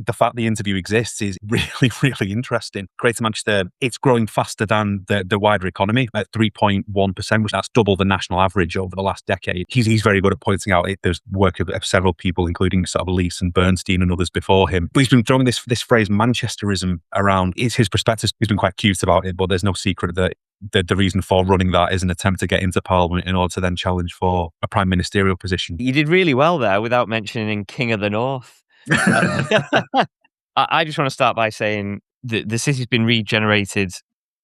the fact the interview exists is really, really interesting. Greater Manchester, it's growing faster than the wider economy at 3.1%, which that's double the national average over the last decade. He's very good at pointing out there's work of several people, including sort of Leese and Bernstein and others before him. But he's been throwing this phrase Manchesterism around. It's his perspective. He's been quite cute about it, but there's no secret that the reason for running that is an attempt to get into Parliament in order to then challenge for a prime ministerial position. You did really well there without mentioning King of the North. I just want to start by saying that the city's been regenerated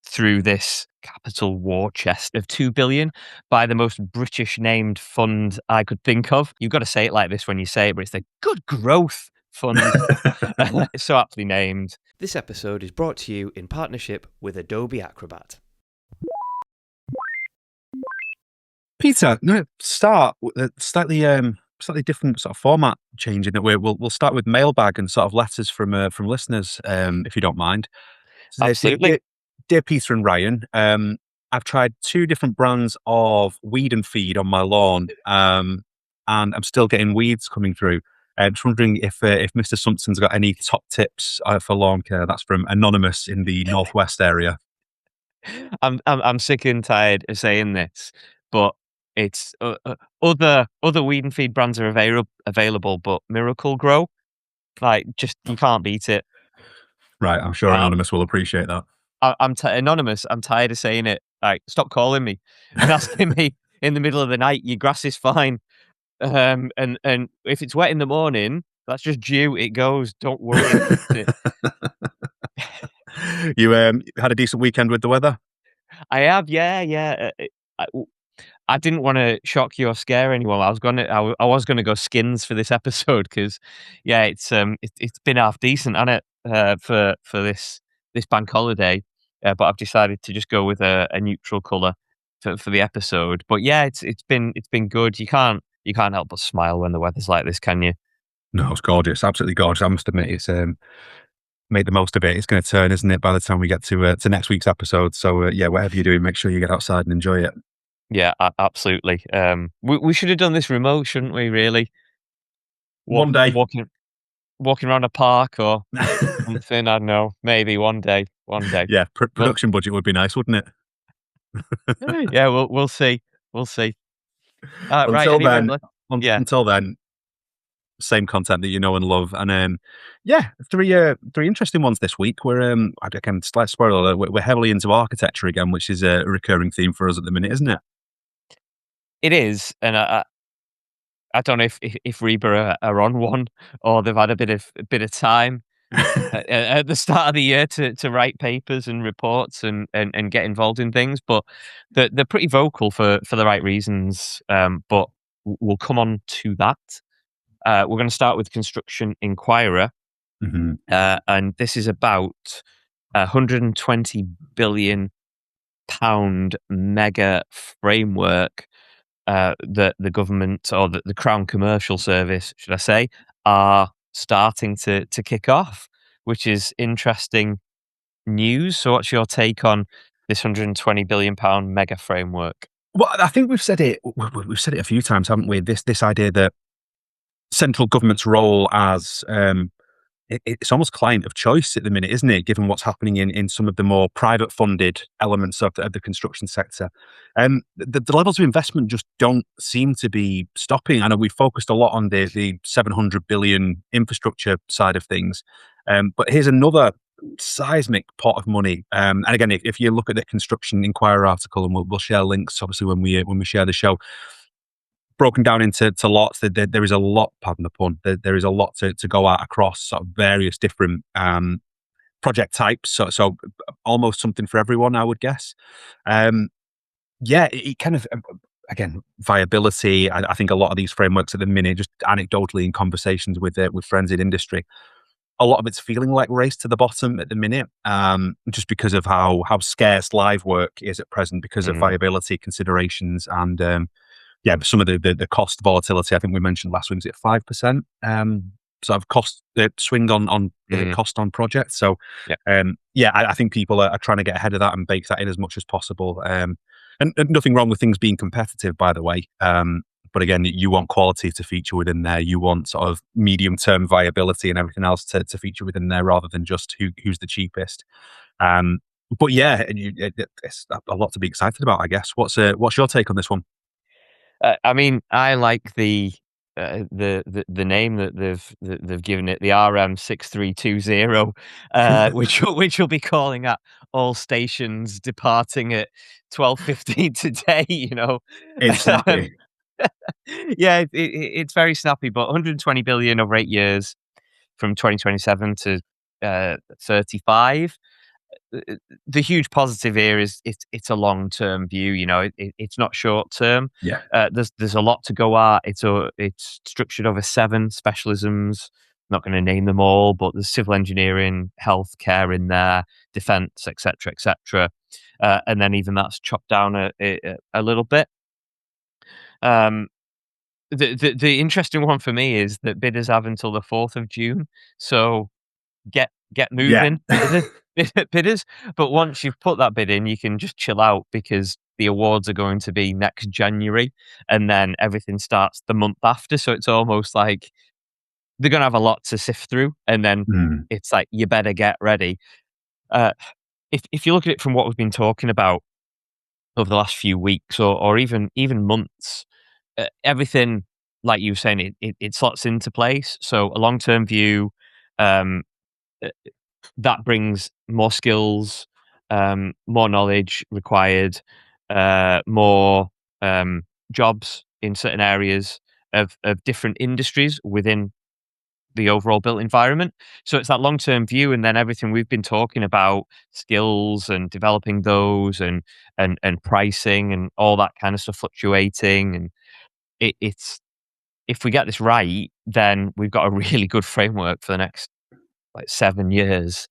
through this capital war chest of 2 billion by the most British named fund I could think of. You've got to say it like this when you say it, but it's the Good Growth Fund. It's so aptly named. This episode is brought to you in partnership with Adobe Acrobat. Peter, start with a slightly different sort of format change in that we'll start with mailbag and sort of letters from listeners, if you don't mind. So Absolutely. Dear Peter and Ryan, I've tried 2 different brands of weed and feed on my lawn, and I'm still getting weeds coming through. Just wondering if Mr. Sumpson's got any top tips for lawn care. That's from Anonymous in the Northwest area. I'm sick and tired of saying this, but it's other weed and feed brands are available, but Miracle Grow, just you can't beat it. Right, I'm sure Anonymous will appreciate that. Anonymous, I'm tired of saying it. Stop calling me and asking me in the middle of the night. Your grass is fine, and if it's wet in the morning, that's just dew. It goes. Don't worry. You had a decent weekend with the weather? I have, yeah. I didn't want to shock you or scare anyone. I was gonna go skins for this episode because, yeah, it's been half decent, hasn't it, for this bank holiday. But I've decided to just go with a neutral colour for the episode. But yeah, it's been good. You can't help but smile when the weather's like this, can you? No, it's gorgeous, absolutely gorgeous. I must admit, it's make the most of it. It's going to turn, isn't it, by the time we get to next week's episode? So yeah, whatever you're doing, make sure you get outside and enjoy it. Yeah, absolutely. We should have done this remote, shouldn't we? Really, One day, walking around a park or something. I don't know. Maybe one day. Yeah, production budget would be nice, wouldn't it? Yeah, we'll see. Until right. Until then, same content that you know and love, and three interesting ones this week. We're again, slight spoiler alert, we're heavily into architecture again, which is a recurring theme for us at the minute, isn't it? It is, and I don't know if RIBA are on one or they've had a bit of time at the start of the year to write papers and reports and get involved in things, but they're pretty vocal for the right reasons. But we'll come on to that. We're going to start with Construction Inquirer, and this is about £120 billion mega framework that the government, or the Crown Commercial Service, should I say, are starting to kick off, which is interesting news. So what's your take on this £120 billion mega framework? Well, I think we've said it a few times, haven't we? This idea that central government's role as it's almost client of choice at the minute, isn't it? Given what's happening in some of the more private funded elements of the construction sector, the levels of investment just don't seem to be stopping. I know we've focused a lot on the 700 billion infrastructure side of things, but here's another seismic pot of money. And again, if you look at the Construction Inquirer article, and we'll share links obviously when we share the show, broken down into lots, there is a lot, pardon the pun, there is a lot to go at across sort of various different project types. So almost something for everyone, I would guess. It kind of, again, viability. I think a lot of these frameworks at the minute, just anecdotally in conversations with friends in industry, a lot of it's feeling like race to the bottom at the minute, just because of how scarce live work is at present, because of viability considerations and some of the cost volatility. I think we mentioned last week, is it 5%? Sort of cost swing on cost on projects. So I think people are trying to get ahead of that and bake that in as much as possible. And nothing wrong with things being competitive, by the way. But again, you want quality to feature within there. You want sort of medium-term viability and everything else to feature within there, rather than just who's the cheapest. But yeah, it's a lot to be excited about, I guess. What's your take on this one? I mean, I like the name that they've given it, the RM6320, which will be calling at all stations departing at 12:15 today. It's Um, snappy. yeah, it's very snappy. But 120 billion over 8 years, from 2027 to 35. The huge positive here is it's a long term view. It's not short term. Yeah. There's a lot to go at. It's structured over 7 specialisms. Not going to name them all, but there's civil engineering, healthcare in there, defence, etc., etc. And then even that's chopped down a little bit. The interesting one for me is that bidders have until the 4th of June. So get moving, bidders. But once you've put that bid in, you can just chill out, because the awards are going to be next January, and then everything starts the month after. So it's almost like they're going to have a lot to sift through, and then it's like, you better get ready. If you look at it from what we've been talking about over the last few weeks, or even months, everything, like you were saying, it slots into place. So a long term view. Um, that brings more skills, more knowledge required, more jobs in certain areas of different industries within the overall built environment. So it's that long-term view, and then everything we've been talking about, skills and developing those, and pricing and all that kind of stuff fluctuating. And it's if we get this right, then we've got a really good framework for the next, like, 7 years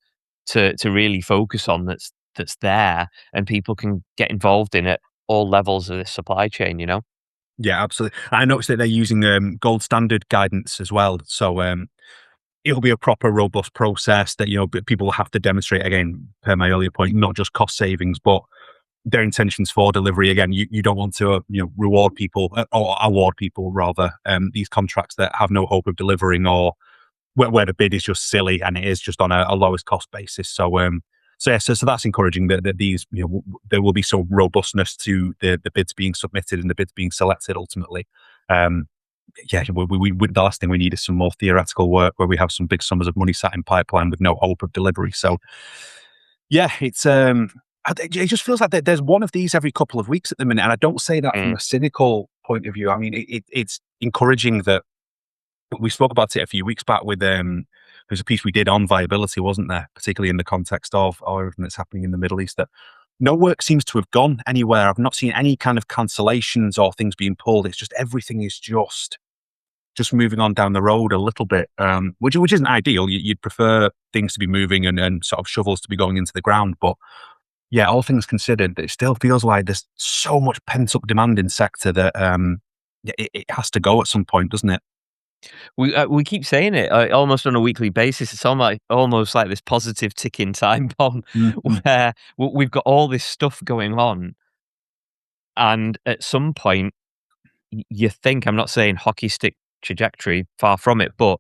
to really focus on, that's there, and people can get involved in at all levels of this supply chain. Yeah, absolutely. I noticed that they're using gold standard guidance as well. So it'll be a proper, robust process that people will have to demonstrate, again, per my earlier point, not just cost savings, but their intentions for delivery. Again, you don't want to reward people, or award people rather, these contracts that have no hope of delivering, or where the bid is just silly and it is just on a lowest cost basis. So so that's encouraging that these, there will be some robustness to the bids being submitted and the bids being selected ultimately. Yeah, the last thing we need is some more theoretical work where we have some big sums of money sat in pipeline with no hope of delivery. So yeah, it just feels like there's one of these every couple of weeks at the minute. And I don't say that from a cynical point of view. I mean, it's encouraging that we spoke about it a few weeks back with there's a piece we did on viability, wasn't there? Particularly in the context of everything that's happening in the Middle East, that no work seems to have gone anywhere. I've not seen any kind of cancellations or things being pulled. It's just everything is just moving on down the road a little bit, which isn't ideal. You'd prefer things to be moving and sort of shovels to be going into the ground. But yeah, all things considered, it still feels like there's so much pent up demand in sector that it has to go at some point, doesn't it? We keep saying it almost on a weekly basis. It's almost like this positive ticking time bomb, where we've got all this stuff going on, and at some point, you think, I'm not saying hockey stick trajectory, far from it, but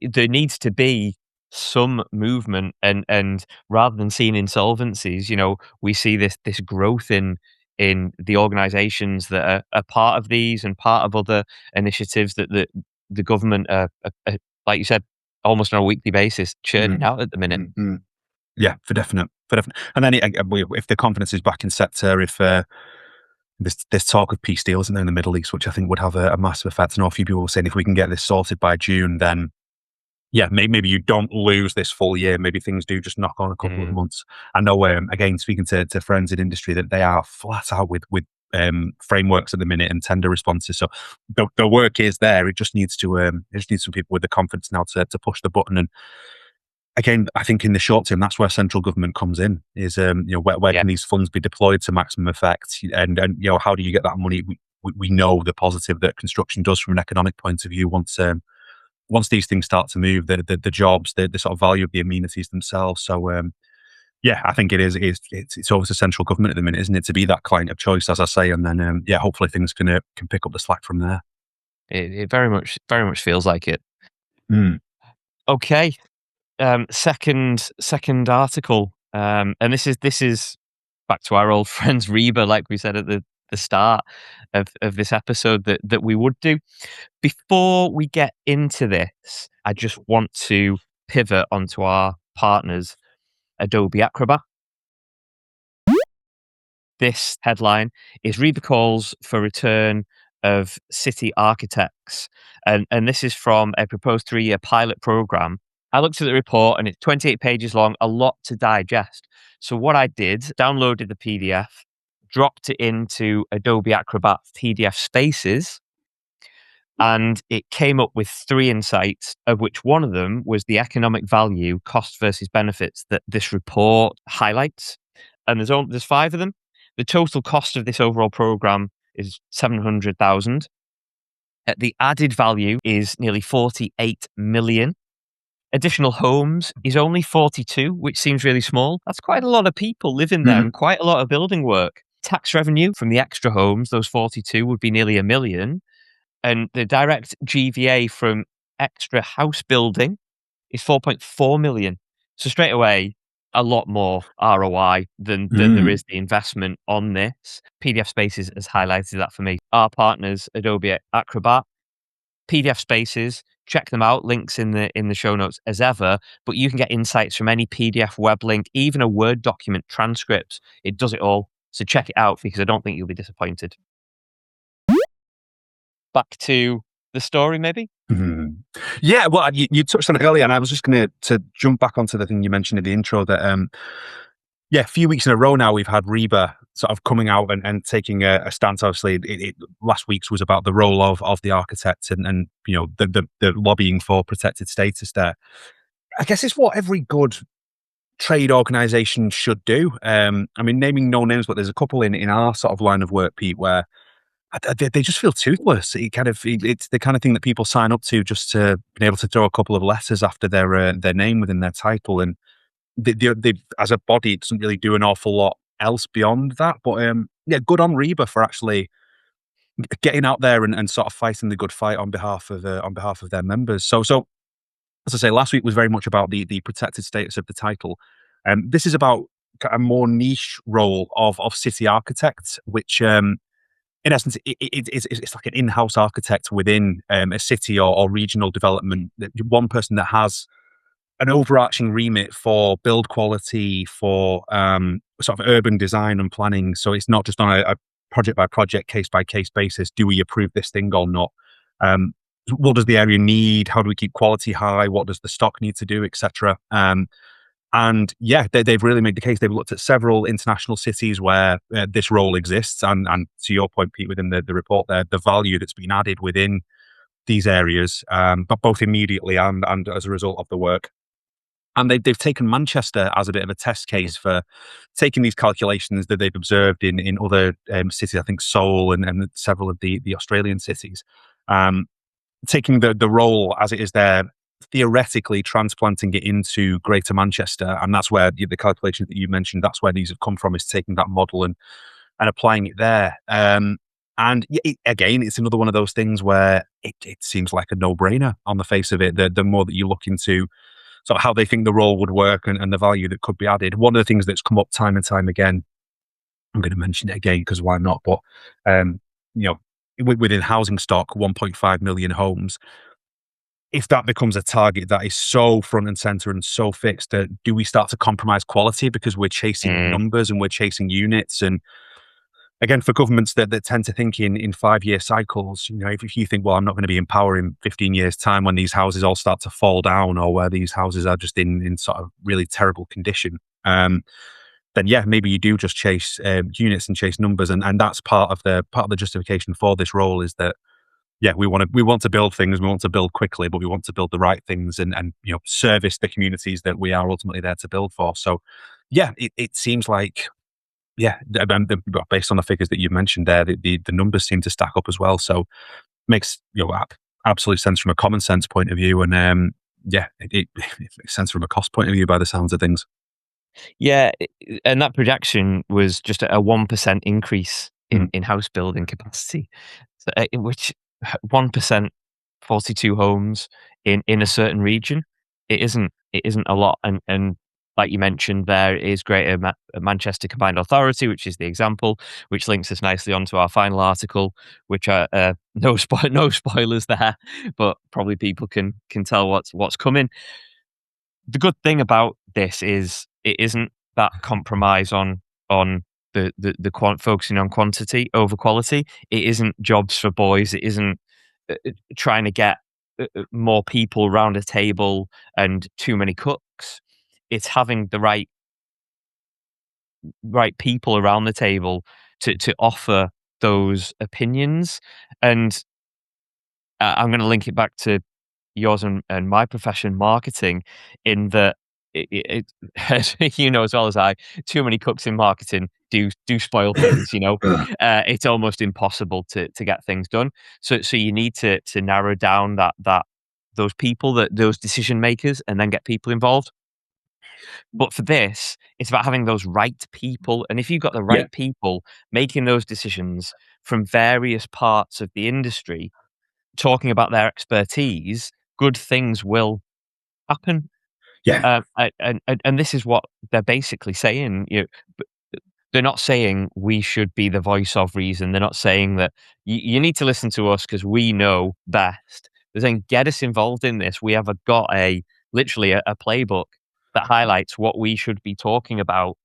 there needs to be some movement, and rather than seeing insolvencies, we see this growth in the organisations that are part of these and part of other initiatives that the government are, like you said, almost on a weekly basis, churning out at the minute. Yeah, for definite. And then if the confidence is back in sector, if there's talk of peace deals in the Middle East, which I think would have a massive effect. I know a few people were saying if we can get this sorted by June, then yeah, maybe you don't lose this full year. Maybe things do just knock on a couple of months. I know, again, speaking to friends in industry, that they are flat out with frameworks at the minute and tender responses. So the work is there. It just needs some people with the confidence now to push the button. And again, I think in the short term, that's where central government comes in. Is where can these funds be deployed to maximum effect, and how do you get that money? We know the positive that construction does from an economic point of view. Once these things start to move, the jobs, the sort of value of the amenities themselves. So Yeah, I think it is. It's always the central government at the minute, isn't it, to be that client of choice, as I say, and then hopefully things can pick up the slack from there. It very much feels like it. Mm. Okay, second article, and this is back to our old friends RIBA, like we said at the start of this episode that we would do. Before we get into this, I just want to pivot onto our partners, Adobe Acrobat. This headline is RIBA calls for return of city architects. And this is from a proposed 3-year pilot program. I looked at the report and it's 28 pages long, a lot to digest. So what I did, downloaded the PDF, dropped it into Adobe Acrobat PDF Spaces, and it came up with 3 insights, of which one of them was the economic value, cost versus benefits, that this report highlights. And there's 5 of them. The total cost of this overall program is 700,000. The added value is nearly 48 million. Additional homes is only 42, which seems really small. That's quite a lot of people living there and quite a lot of building work. Tax revenue from the extra homes, those 42, would be nearly 1 million. And the direct GVA from extra house building is 4.4 million. So straight away, a lot more ROI than there is the investment on this. PDF Spaces has highlighted that for me. Our partners, Adobe Acrobat, PDF Spaces, check them out. Links in the show notes as ever. But you can get insights from any PDF web link, even a Word document, transcripts. It does it all. So check it out because I don't think you'll be disappointed. Back to the story, maybe? Mm-hmm. Yeah, well, you touched on it earlier, and I was just going to jump back onto the thing you mentioned in the intro that, a few weeks in a row now, we've had RIBA sort of coming out and taking a stance. Obviously, last week's was about the role of the architect and the lobbying for protected status there. I guess it's what every good trade organisation should do. I mean, naming no names, but there's a couple in our sort of line of work, Pete, where they just feel toothless. It's the kind of thing that people sign up to just to be able to throw a couple of letters after their name within their title, and they as a body, it doesn't really do an awful lot else beyond that. But good on RIBA for actually getting out there and sort of fighting the good fight on behalf of their members. So as I say, last week was very much about the protected status of the title. This is about a more niche role of city architects, which in essence, it's like an in-house architect within a city or regional development. One person that has an overarching remit for build quality, for sort of urban design and planning. So it's not just on a project by project, case by case basis. Do we approve this thing or not? What does the area need? How do we keep quality high? What does the stock need to do, etc. And they've really made the case. They've looked at several international cities where this role exists, and to your point, Pete, within the report there, the value that's been added within these areas, but both immediately and as a result of the work. And they've taken Manchester as a bit of a test case for taking these calculations that they've observed in other cities, I think Seoul and several of the Australian cities, taking the role as it is there, theoretically transplanting it into Greater Manchester, and that's where the calculation that you mentioned, that's where these have come from, is taking that model and applying it there. Again, it's another one of those things where it seems like a no-brainer on the face of it. The more that you look into sort of how they think the role would work and the value that could be added. One of the things that's come up time and time again, I'm going to mention it again because why not? But within housing stock, 1.5 million homes. If that becomes a target that is so front and center and so fixed, do we start to compromise quality because we're chasing numbers and we're chasing units? And again, for governments that tend to think in 5-year cycles, if you think, well, I'm not going to be in power in 15 years' time when these houses all start to fall down, or where these houses are just in sort of really terrible condition, then maybe you do just chase units and chase numbers, and that's part of the justification for this role, is that we want to build things, we want to build quickly, but we want to build the right things and service the communities that we are ultimately there to build for. So it seems like based on the figures that you mentioned there, the numbers seem to stack up as well. So makes absolute sense from a common sense point of view, and it makes sense from a cost point of view by the sounds of things. Yeah, and that projection was just a 1% increase Mm. in house building capacity, so, in which 1%, 42 homes in a certain region, it isn't a lot, and like you mentioned, there is Greater Manchester Combined Authority, which is the example, which links us nicely onto our final article, which are no spoilers there, but probably people can tell what's coming. The good thing about this is it isn't that compromise on focusing on quantity over quality. It isn't jobs for boys. It isn't trying to get more people around a table and too many cooks. It's having the right people around the table to offer those opinions. And I'm going to link it back to yours and my profession, marketing, in that as you know as well as I, too many cooks in marketing do spoil things. It's almost impossible to get things done. So you need to narrow down that those people, those decision makers, and then get people involved. But for this, it's about having those right people, and if you've got the Yeah. right people making those decisions from various parts of the industry, talking about their expertise, good things will happen. Yeah. And this is what they're basically saying. B- they're not saying we should be the voice of reason. They're not saying that you need to listen to us because we know best. They're saying get us involved in this. We have got literally a playbook that highlights what we should be talking about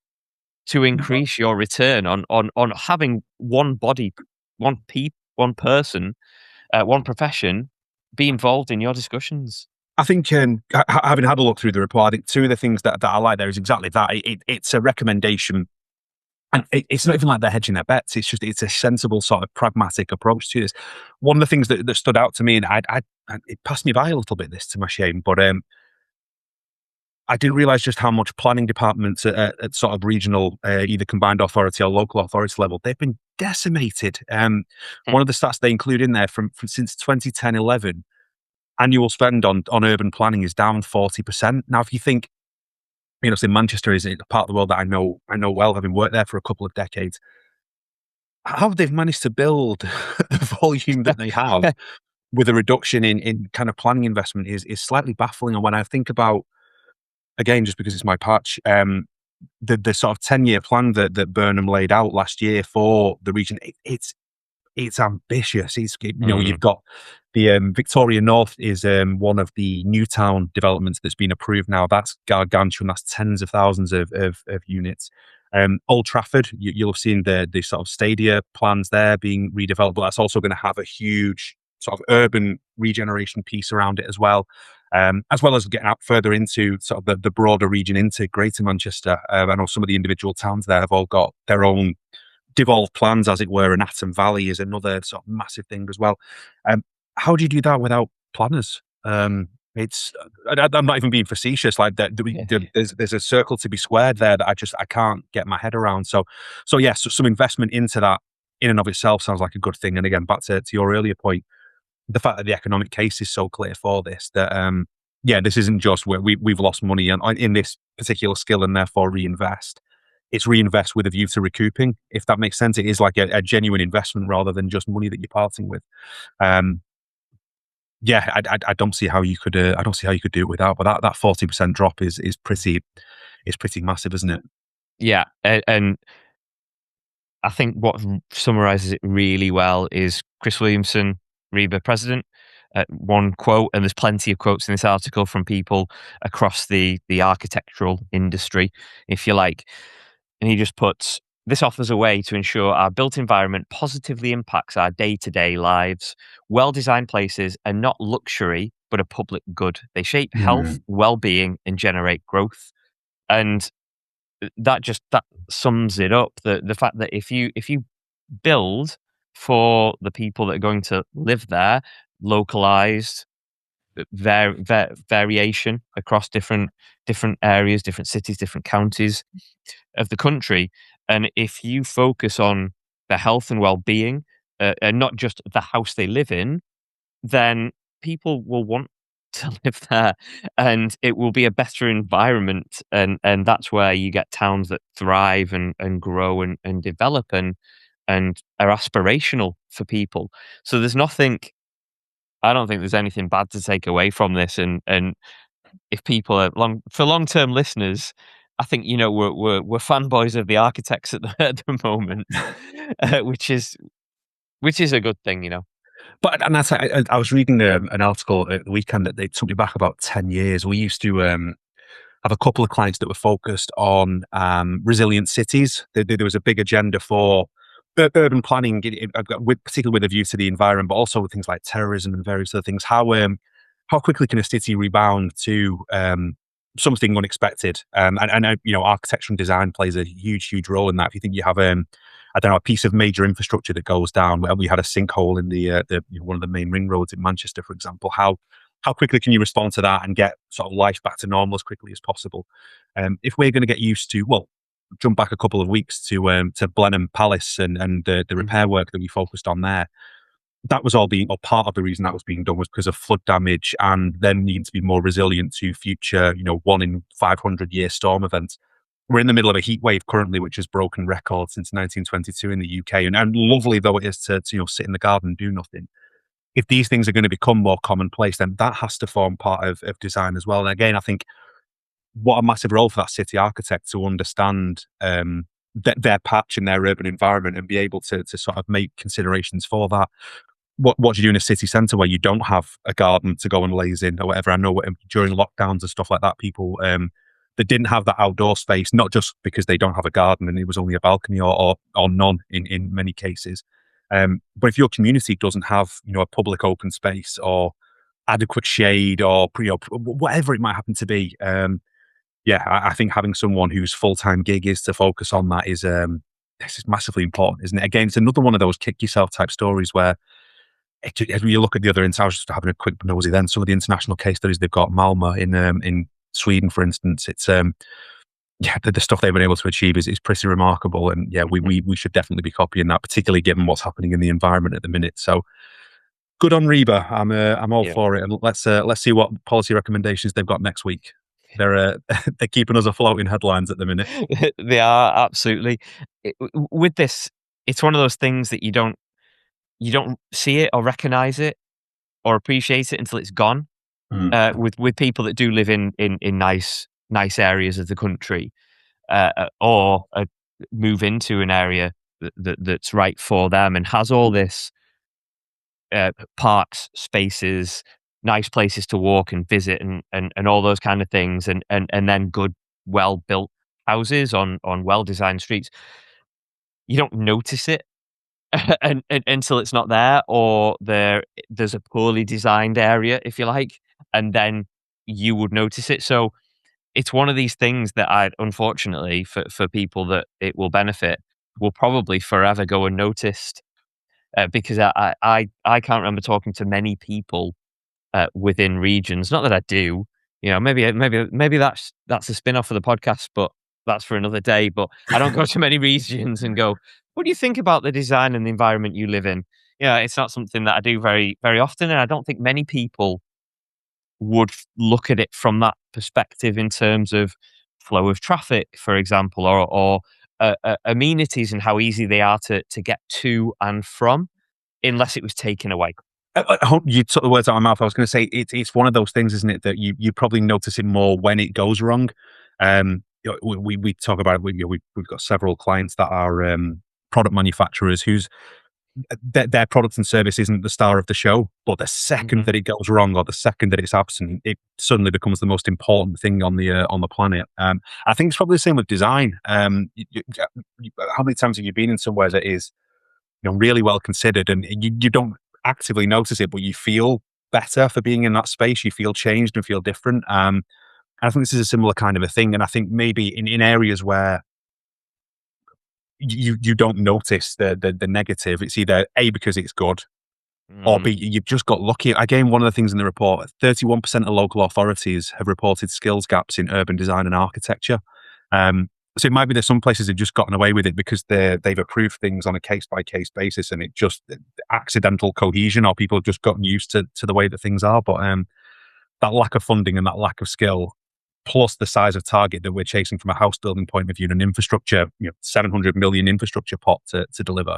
to increase your return on having one body, one person, one profession be involved in your discussions. I think having had a look through the report, I think two of the things that I like there is exactly that. It's a recommendation, and it's not even like they're hedging their bets. It's a sensible sort of pragmatic approach to this. One of the things that stood out to me, and it passed me by a little bit, this, to my shame, but I didn't realize just how much planning departments at sort of regional, either combined authority or local authority level, they've been decimated. One of the stats they include in there from since 2010-11, annual spend on urban planning is down 40%. Now, if you think, say Manchester is a part of the world that I know well, having worked there for a couple of decades, how they've managed to build the volume that they have with a reduction in kind of planning investment is slightly baffling. And when I think about, again, just because it's my patch, the sort of 10-year plan that Burnham laid out last year for the region, it's ambitious. You've got the Victoria North is one of the Newtown developments that's been approved now. That's gargantuan. That's tens of thousands of units. Old Trafford, you'll have seen the sort of stadia plans there being redeveloped, but that's also going to have a huge sort of urban regeneration piece around it as well as getting out further into sort of the broader region into Greater Manchester. I know some of the individual towns there have all got their own devolved plans, as it were, and Atom Valley is another sort of massive thing as well. How do you do that without planners? I'm not even being facetious. Like that, there's a circle to be squared there that I can't get my head around. So yes, so some investment into that in and of itself sounds like a good thing. And again, back to your earlier point, the fact that the economic case is so clear for this, that this isn't just where we've lost money in this particular skill and therefore reinvest. It's reinvest with a view to recouping, if that makes sense. It is like a genuine investment rather than just money that you're parting with. I don't see how you could. I don't see how you could do it without. But that 40% drop is pretty massive, isn't it? Yeah, and I think what summarizes it really well is Chris Williamson, RIBA president. One quote, and there's plenty of quotes in this article from people across the architectural industry, if you like. And he just puts, this offers a way to ensure our built environment positively impacts our day-to-day lives. Well-designed places are not luxury, but a public good. They shape health, well-being, and generate growth. And that sums it up. The fact that if you build for the people that are going to live there, localized, variation across different areas, different cities, different counties of the country. And if you focus on their health and well-being, and not just the house they live in, then people will want to live there, and it will be a better environment, and that's where you get towns that thrive and grow and develop and are aspirational for people. So there's nothing. I don't think there's anything bad to take away from this, and if people are long-term listeners, I think, you know, we're fanboys of the architects at the moment, which is a good thing, you know. But and that's I was reading an article at the weekend that they took me back about 10 years. We used to have a couple of clients that were focused on resilient cities. There was a big agenda for urban planning, particularly with a view to the environment, but also with things like terrorism and various other things. How quickly can a city rebound to something unexpected? And you know, architecture and design plays a huge role in that. If you think you have I don't know, a piece of major infrastructure that goes down, where we had a sinkhole in the one of the main ring roads in Manchester, for example, how quickly can you respond to that and get sort of life back to normal as quickly as possible? If we're going to get used to, well, jump back a couple of weeks to Blenheim Palace and the repair work that we focused on there, that was all part of the reason that was being done was because of flood damage and then needing to be more resilient to future, you know, 1 in 500 year storm events. We're in the middle of a heat wave currently, which has broken records since 1922 in the UK. And lovely though it is to you know, sit in the garden and do nothing, if these things are going to become more commonplace, then that has to form part of design as well. And again, I think what a massive role for that city architect to understand their patch and their urban environment and be able to sort of make considerations for that. What do you do in a city centre where you don't have a garden to go and laze in or whatever? I know during lockdowns and stuff like that, people that didn't have that outdoor space, not just because they don't have a garden and it was only a balcony or none in many cases. But if your community doesn't have, you know, a public open space or adequate shade or whatever it might happen to be, I think having someone whose full-time gig is to focus on that is this is massively important, isn't it? Again, it's another one of those kick yourself type stories where as you look at the other, I was just having a quick nosy then, some of the international case studies they've got, Malmö in Sweden, for instance, it's the stuff they've been able to achieve is pretty remarkable, and we should definitely be copying that, particularly given what's happening in the environment at the minute. So good on RIBA. I'm all for it, and let's see what policy recommendations they've got next week. They're keeping us afloat in headlines at the minute. They are, absolutely. With this, it's one of those things that you don't see it or recognize it or appreciate it until it's gone. With people that do live in nice areas of the country, or move into an area that's right for them and has all this parks, spaces, nice places to walk and visit and all those kind of things, and then good, well built houses on well designed streets. You don't notice it until it's not there, or there's a poorly designed area, if you like, and then you would notice it. So it's one of these things that unfortunately for people that it will benefit, will probably forever go unnoticed, because I can't remember talking to many people within regions. Not that I do, you know, maybe that's a spin-off of the podcast, but that's for another day. But I don't go to many regions and go, what do you think about the design and the environment you live in? Yeah, it's not something that I do very, very often, and I don't think many people would look at it from that perspective in terms of flow of traffic, for example, or amenities and how easy they are to get to and from, unless it was taken away. You took the words out of my mouth. I was going to say it's one of those things, isn't it, that you probably notice it more when it goes wrong. We talk about it. We've got several clients that are product manufacturers whose their product and service isn't the star of the show, but the second that it goes wrong or the second that it's absent, it suddenly becomes the most important thing on the planet. I think it's probably the same with design. How many times have you been in somewhere that is, you know, really well considered and you don't actively notice it, but you feel better for being in that space? You feel changed and feel different. And I think this is a similar kind of a thing. And I think maybe in areas where you don't notice the negative, it's either A, because it's good, or B, you've just got lucky. Again, one of the things in the report, 31% of local authorities have reported skills gaps in urban design and architecture. So it might be that some places have just gotten away with it because they've approved things on a case-by-case basis, and it just accidental cohesion, or people have just gotten used to the way that things are. But that lack of funding and that lack of skill, plus the size of target that we're chasing from a house building point of view and an infrastructure, 700 million infrastructure pot to deliver.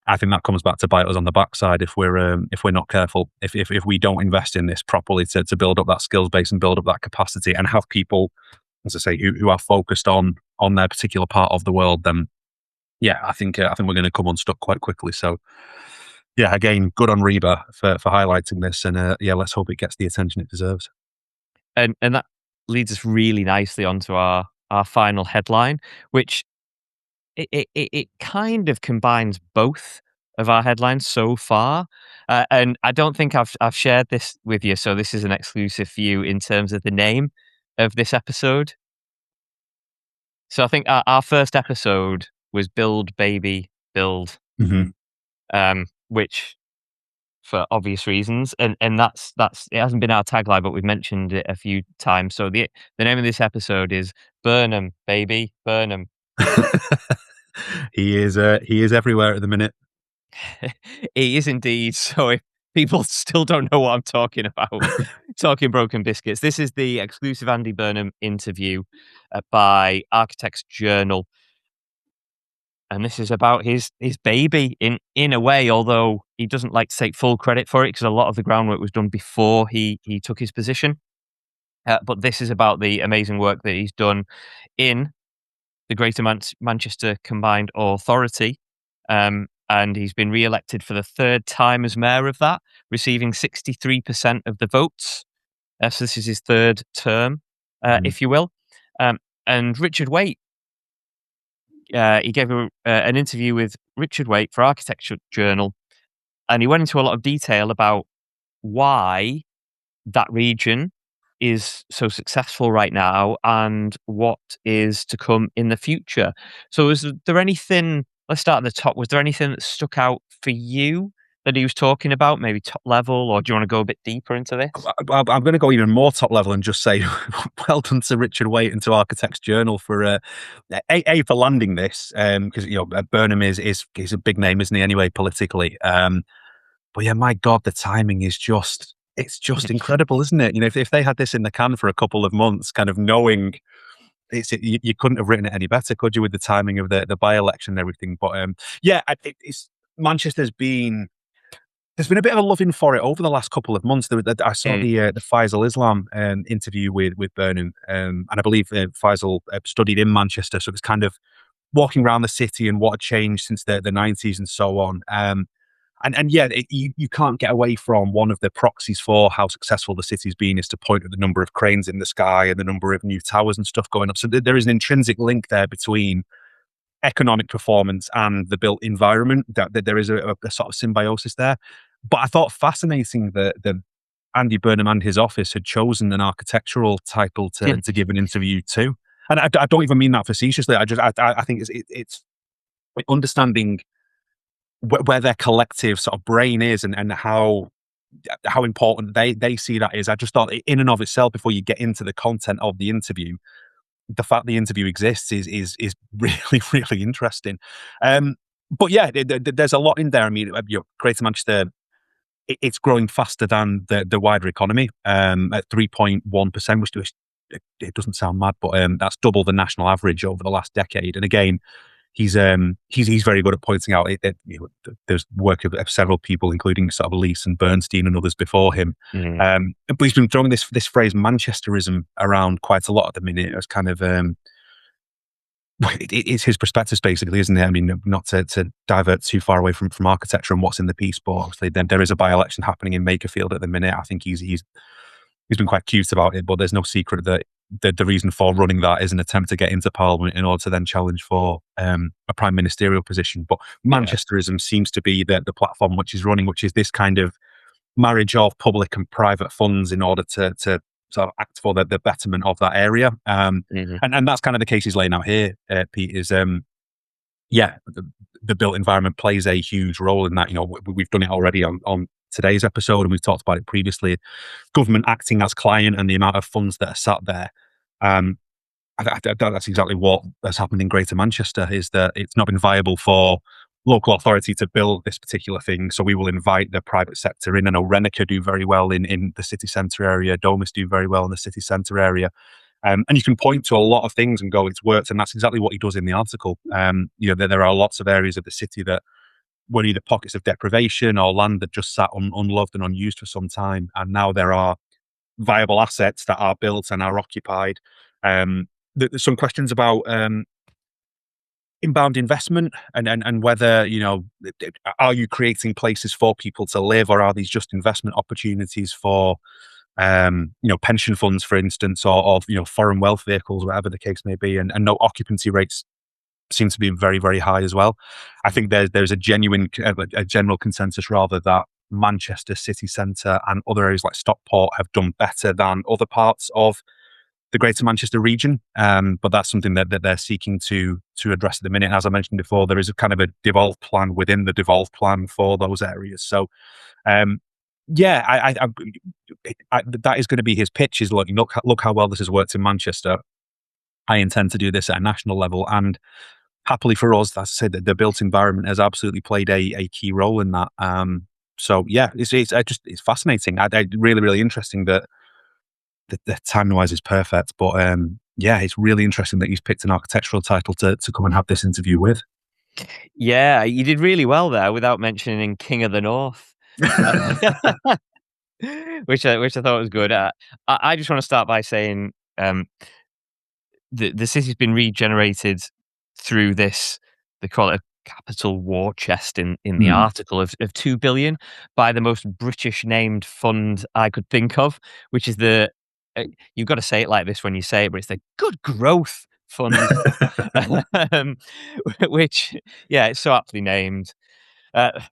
I think that comes back to bite us on the backside if we're not careful. If we don't invest in this properly to build up that skills base and build up that capacity and have people, as I say, who are focused on their particular part of the world, then yeah, I think we're going to come unstuck quite quickly. So yeah, again, good on RIBA for highlighting this, and yeah, let's hope it gets the attention it deserves. And that leads us really nicely onto our final headline, which it kind of combines both of our headlines so far. And I don't think I've shared this with you, so this is an exclusive for you in terms of the name of this episode. So I think our first episode was Build, Baby, Build, which for obvious reasons, and that's it hasn't been our tagline, but we've mentioned it a few times. So the name of this episode is Burnham, Baby, Burnham. He is everywhere at the minute. He is indeed. So if people still don't know what I'm talking about, talking broken biscuits, this is the exclusive Andy Burnham interview by Architects Journal. And this is about his baby in a way, although he doesn't like to take full credit for it because a lot of the groundwork was done before he took his position. But this is about the amazing work that he's done in the Greater Manchester Combined Authority. And he's been re-elected for the third time as mayor of that, receiving 63% of the votes. So this is his third term, if you will. And Richard Waite, he gave an interview with Richard Waite for Architecture Journal, and he went into a lot of detail about why that region is so successful right now and what is to come in the future. So was there anything, let's start at the top, was there anything that stuck out for you that he was talking about, maybe top level, or do you want to go a bit deeper into this? I'm going to go even more top level and just say well done to Richard Waite and to Architects Journal for for landing this, because Burnham is a big name, isn't he, anyway, politically. But yeah, my God, the timing is just incredible, isn't it? If they had this in the can for a couple of months, kind of knowing you couldn't have written it any better, could you, with the timing of the by-election and everything? But yeah, Manchester's been. There's been a bit of a loving for it over the last couple of months. I saw the Faisal Islam interview with Burnham, and I believe Faisal studied in Manchester, so it was kind of walking around the city and what had changed since the 90s and so on. And yeah, you can't get away from one of the proxies for how successful the city's been is to point at the number of cranes in the sky and the number of new towers and stuff going up. So there is an intrinsic link there between economic performance and the built environment, that there is a sort of symbiosis there. But I thought fascinating that Andy Burnham and his office had chosen an architectural title to give an interview to. And I don't even mean that facetiously. I think it's understanding where their collective sort of brain is and how important they see that is. I just thought in and of itself, before you get into the content of the interview, the fact the interview exists is really, really interesting. But yeah, there's a lot in there. I mean, Greater Manchester, it's growing faster than the wider economy at 3.1%, which it doesn't sound mad, but that's double the national average over the last decade. And again, he's very good at pointing out that there's work of several people, including sort of Lees and Bernstein and others before him. But he's been throwing this phrase Manchesterism around quite a lot at the minute. It's kind of it's his perspectives, basically, isn't it? I mean, not to divert too far away from architecture and what's in the piece, but obviously then there is a by-election happening in Makerfield at the minute. I think he's been quite cute about it, but there's no secret that the reason for running that is an attempt to get into Parliament in order to then challenge for a prime ministerial position. But Manchesterism seems to be the platform which is running, which is this kind of marriage of public and private funds in order to sort of act for the betterment of that area. And that's kind of the case he's laying out here, Pete, is the built environment plays a huge role in that. We've done it already on today's episode, and we've talked about it previously. Government acting as client and the amount of funds that are sat there. That's exactly what has happened in Greater Manchester, is that it's not been viable for local authority to build this particular thing. So we will invite the private sector in. I know Renica do very well in the city centre area. Domus do very well in the city centre area. And you can point to a lot of things and go, it's worked. And that's exactly what he does in the article. There are lots of areas of the city that were either pockets of deprivation or land that just sat unloved and unused for some time. And now there are viable assets that are built and are occupied. There's some questions about inbound investment and whether, are you creating places for people to live, or are these just investment opportunities for, pension funds, for instance, or foreign wealth vehicles, whatever the case may be, and no occupancy rates seem to be very, very high as well. I think there's a general consensus rather that Manchester city centre and other areas like Stockport have done better than other parts of the Greater Manchester region, but that's something that they're seeking to address at the minute. As I mentioned before, there is a kind of a devolved plan within the devolved plan for those areas. So, that is going to be his pitch. Is look how well this has worked in Manchester. I intend to do this at a national level, and happily for us, as I said, the built environment has absolutely played a key role in that. It's fascinating. Really, really interesting that the timing-wise is perfect. But it's really interesting that he's picked an architectural title to come and have this interview with. Yeah, you did really well there without mentioning King of the North, which I thought was good. I just want to start by saying the city's been regenerated through this. They call it a capital war chest in the article of 2 billion by the most British named fund I could think of, which is the you've got to say it like this when you say it, but it's the Good Growth Fund, which it's so aptly named. But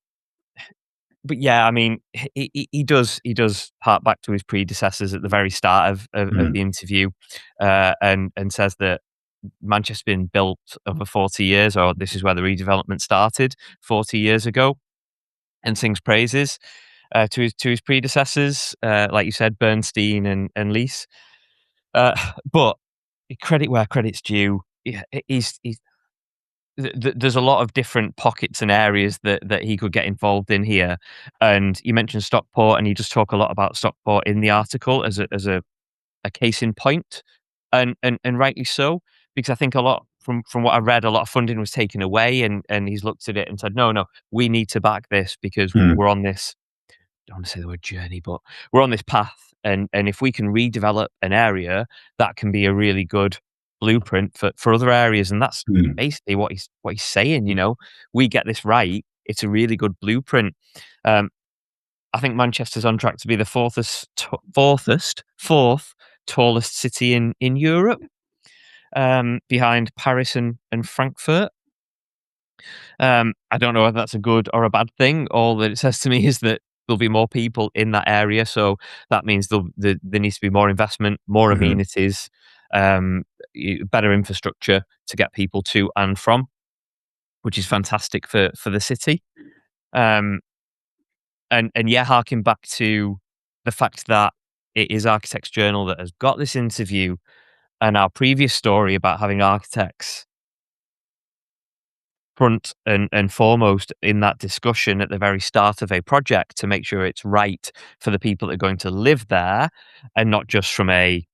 yeah, I mean, he does hark back to his predecessors at the very start of the interview, and says that Manchester's been built over 40 years, or this is where the redevelopment started 40 years ago, and sings praises to his predecessors, like you said, Bernstein and Lees. But credit where credit's due. There's a lot of different pockets and areas that he could get involved in here. And you mentioned Stockport, and you just talk a lot about Stockport in the article as a case in point, and rightly so, because I think a lot from what I read, a lot of funding was taken away, and he's looked at it and said, no, we need to back this because we're on this. I don't want to say the word journey, but we're on this path, and if we can redevelop an area, that can be a really good blueprint for other areas. And that's basically what he's saying. We get this right, it's a really good blueprint. I think Manchester's on track to be the fourth tallest city in Europe, behind Paris and Frankfurt. I don't know whether that's a good or a bad thing. All that it says to me is that there'll be more people in that area, so that means there needs to be more investment, more amenities, better infrastructure to get people to and from, which is fantastic for the city. And harking back to the fact that it is Architects Journal that has got this interview, and our previous story about having architects front and foremost in that discussion at the very start of a project to make sure it's right for the people that are going to live there, and not just from a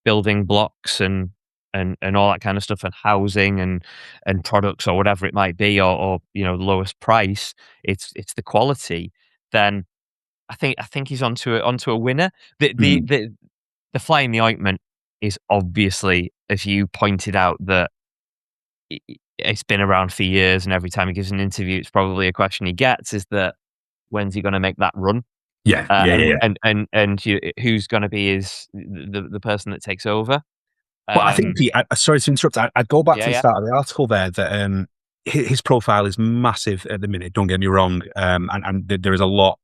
building blocks and all that kind of stuff, and housing and products or whatever it might be, or lowest price. It's the quality. Then I think he's onto a winner. The fly in the ointment is obviously, as you pointed out, that it's been around for years, and every time he gives an interview, it's probably a question he gets is that when's he going to make that run? And who's going to be the person that takes over? But I think, sorry to interrupt, I'd go back to the start of the article there, that his profile is massive at the minute, don't get me wrong, and there is a lot,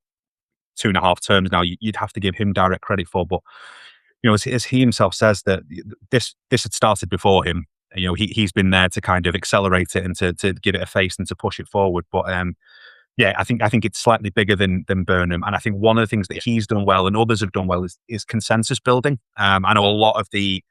2.5 terms now, you'd have to give him direct credit for, but as he himself says, that this had started before him. He's been there to kind of accelerate it and to give it a face and to push it forward. But I think it's slightly bigger than Burnham. And I think one of the things that he's done well and others have done well is consensus building. I know a lot of the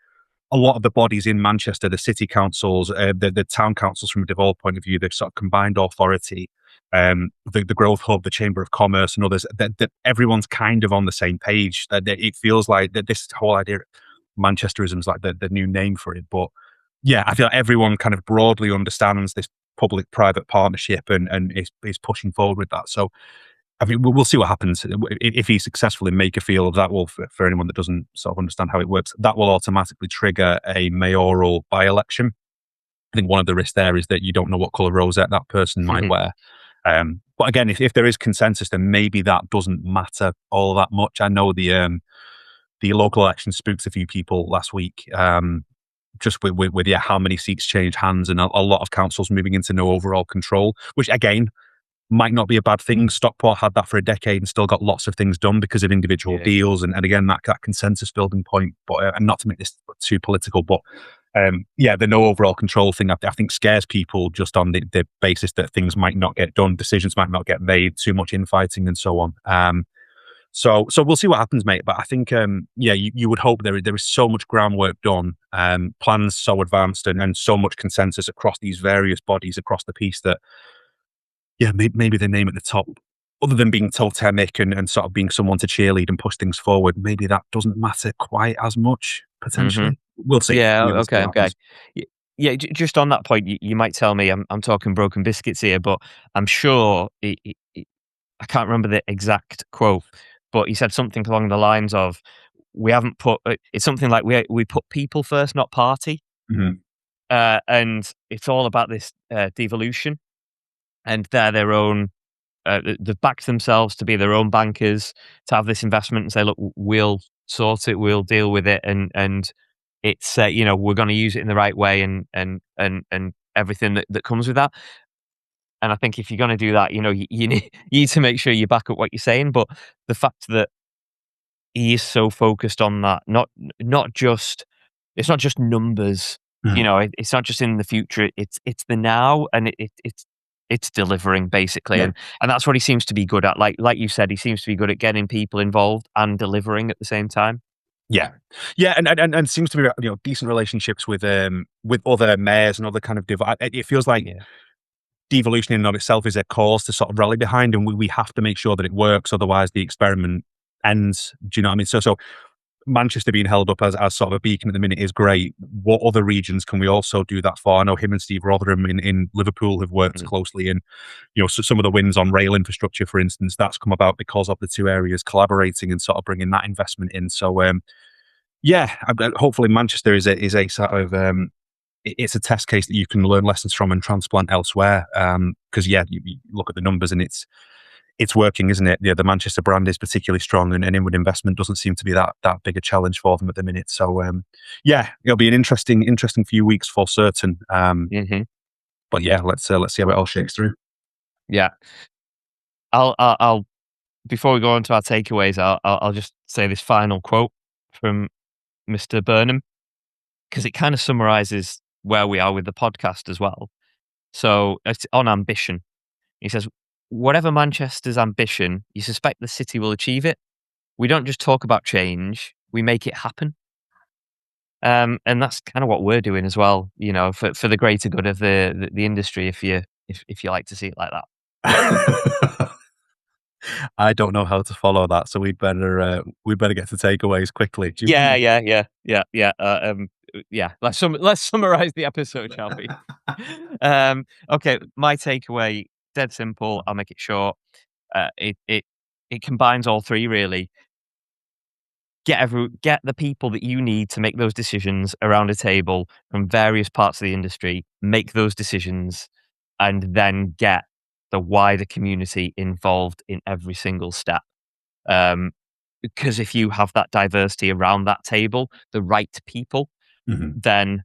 a lot of the bodies in Manchester, the city councils, the town councils from a devolved point of view, they've sort of combined authority, the Growth Hub, the Chamber of Commerce and others, that everyone's kind of on the same page. That it feels like that this whole idea, Manchesterism is like the new name for it. But yeah, I feel like everyone kind of broadly understands this public-private partnership and is pushing forward with that. So I mean, we'll see what happens. If he's successful in Makerfield, that will, for anyone that doesn't sort of understand how it works, that will automatically trigger a mayoral by-election. I think one of the risks there is that you don't know what colour rosette that person might wear. But again, if there is consensus, then maybe that doesn't matter all that much. I know the local election spooked a few people last week, just with how many seats change hands and a lot of councils moving into no overall control, which again, might not be a bad thing. Stockport had that for a decade and still got lots of things done because of individual deals and again that consensus building point. But and not to make this too political, but the no overall control thing I think scares people just on the basis that things might not get done, decisions might not get made, too much infighting and so on. So we'll see what happens, mate. But I think you would hope there is so much groundwork done, plans so advanced and so much consensus across these various bodies across the piece that maybe the name at the top, other than being totemic and sort of being someone to cheerlead and push things forward, maybe that doesn't matter quite as much, potentially. We'll see. Yeah, We'll see what okay. happens. Yeah, just on that point, you might tell me I'm talking broken biscuits here, but I'm sure I can't remember the exact quote, but he said something along the lines of, "We haven't put." It's something like we put people first, not party, and it's all about this devolution. And they're their own, they've backed themselves to be their own bankers, to have this investment and say, look, we'll sort it, we'll deal with it. And it's, we're going to use it in the right way and everything that comes with that. And I think if you're going to do that, you need to make sure you back up what you're saying. But the fact that he is so focused on that, not just, it's not just numbers, it's not just in the future, it's the now, and it's delivering basically, and that's what he seems to be good at. Like you said, he seems to be good at getting people involved and delivering at the same time. Yeah, and seems to be decent relationships with other mayors and other kind of it feels like devolution in and of itself is a cause to sort of rally behind, and we have to make sure that it works, otherwise the experiment ends. Do you know what I mean? So Manchester being held up as sort of a beacon at the minute is great. What other regions can we also do that for? I know him and Steve Rotherham in Liverpool have worked closely in, so some of the wins on rail infrastructure, for instance, that's come about because of the two areas collaborating and sort of bringing that investment in. So, hopefully Manchester is a sort of, it's a test case that you can learn lessons from and transplant elsewhere. Because you look at the numbers and it's working, isn't it? The Manchester brand is particularly strong, and inward investment doesn't seem to be that big a challenge for them at the minute. So, it'll be an interesting few weeks for certain. But let's see how it all shakes through. Yeah, I'll before we go on to our takeaways, I'll just say this final quote from Mr. Burnham, because it kind of summarizes where we are with the podcast as well. So it's on ambition. He says, whatever Manchester's ambition, you suspect the city will achieve it. We don't just talk about change, we make it happen. And that's kind of what we're doing as well, for the greater good of the industry, if you like to see it like that. I don't know how to follow that, so we'd better get to takeaways quickly. Yeah. Let's summarize the episode, shall we? Okay, my takeaway, dead simple. I'll make it short. It combines all three really. Get the people that you need to make those decisions around a table from various parts of the industry. Make those decisions, and then get the wider community involved in every single step. Because if you have that diversity around that table, the right people, then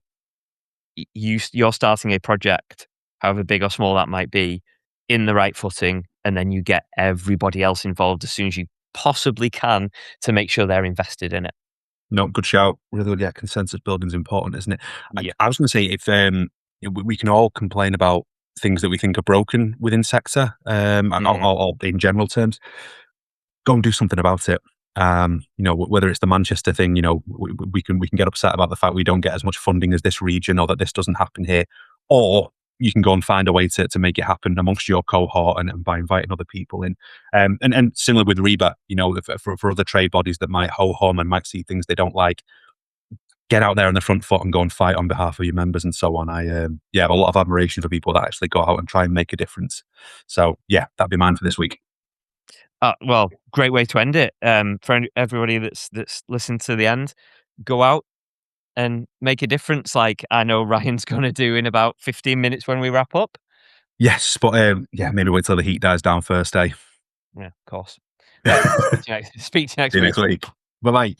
you're starting a project, however big or small that might be, in the right footing, and then you get everybody else involved as soon as you possibly can to make sure they're invested in it. No, good shout. Really good. Yeah, consensus building is important, isn't it? Yeah. I was going to say, if we can all complain about things that we think are broken within sector, or in general terms, go and do something about it. Whether it's the Manchester thing, we can get upset about the fact we don't get as much funding as this region, or that this doesn't happen here, or you can go and find a way to make it happen amongst your cohort and by inviting other people in. And similar with RIBA, for other trade bodies that might ho-hum and might see things they don't like, get out there on the front foot and go and fight on behalf of your members and so on. I have a lot of admiration for people that actually go out and try and make a difference. So yeah, that'd be mine for this week. Well, great way to end it. For everybody that's listened to the end, go out and make a difference, like I know Ryan's going to do in about 15 minutes when we wrap up. Yes, but maybe wait till the heat dies down first, eh? Yeah, of course. Right, speak to you next See you next week. Bye-bye.